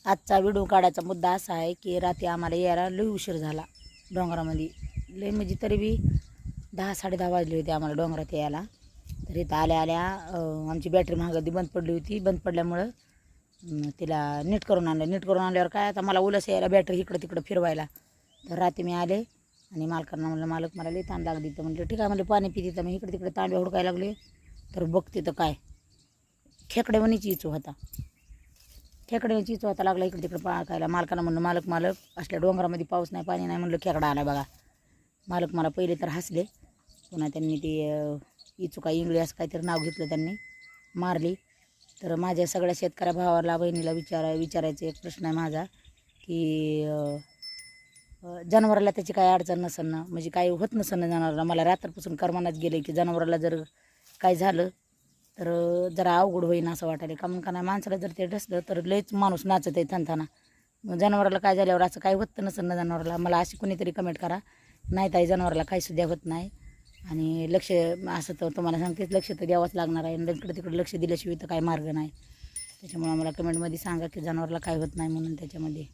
आजचा व्हिडिओ काढायचा मुद्दा असा आहे की रात्री आम्हाला यायला लई उशीर झाला डोंगरामध्ये. लई म्हणजे तरी बी 10-10:30 वाजले होते आम्हाला डोंगरात यायला. तर इथं आल्या आल्या आमची बॅटरी महागदी बंद पडली होती. बंद पडल्यामुळं तिला नीट करून आणलं. नीट करून आणल्यावर काय आता मला उलस यायला बॅटरी इकडं तिकडं फिरवायला. तर रात्री मी आले आणि मालकांना म्हणलं, मालक मला लई ताण लागली. तर म्हटलं ठीक आहे, म्हणलं पाणी पिते. तर मी इकडे तिकडे तांबे हुडकायला लागले. तर बघते तर काय खेकड्यावानीची इचू होता. खेकड्याची इचू होता लागला इकडे तिकडे पाळकायला. मालकांना म्हणलं, मालक मालक असल्या डोंगरामध्ये पाऊस नाही पाणी नाही, म्हणलं खेकडा आला बघा. मालक मला पहिले तर हसले, पुन्हा त्यांनी ती इचू काय इंगळी असं काहीतरी नाव घेतलं, त्यांनी मारली. तर माझ्या सगळ्या शेतकऱ्या भावाला बहिणीला विचारायचा एक प्रश्न आहे माझा की जनावराला त्याची काय अडचण नसेल ना, म्हणजे काही होत नसेल ना जनावराला. मला रात्रपासून करमानाच गेले की जनावराला जर काय झालं तर जरा अवघड होईन असं वाटायला. का म्हणून का नाही, माणसाला जर ते ढसलं तर लयच माणूस नाचत आहे थनथाना. मग जनावराला काय झाल्यावर असं काही होत नसेल ना जनावराला. मला अशी कोणीतरी कमेंट करा. नाही ताई, जनावराला काही सुद्धा होत नाही. आणि लक्ष असं तर तुम्हाला सांगतेच, लक्ष तर द्यावंच लागणार आहे. इकडे तिकडे लक्ष दिल्याशिवाय तर काही मार्ग नाही. त्याच्यामुळे मला कमेंटमध्ये सांगा की जनावराला काय होत नाही म्हणून त्याच्यामध्ये.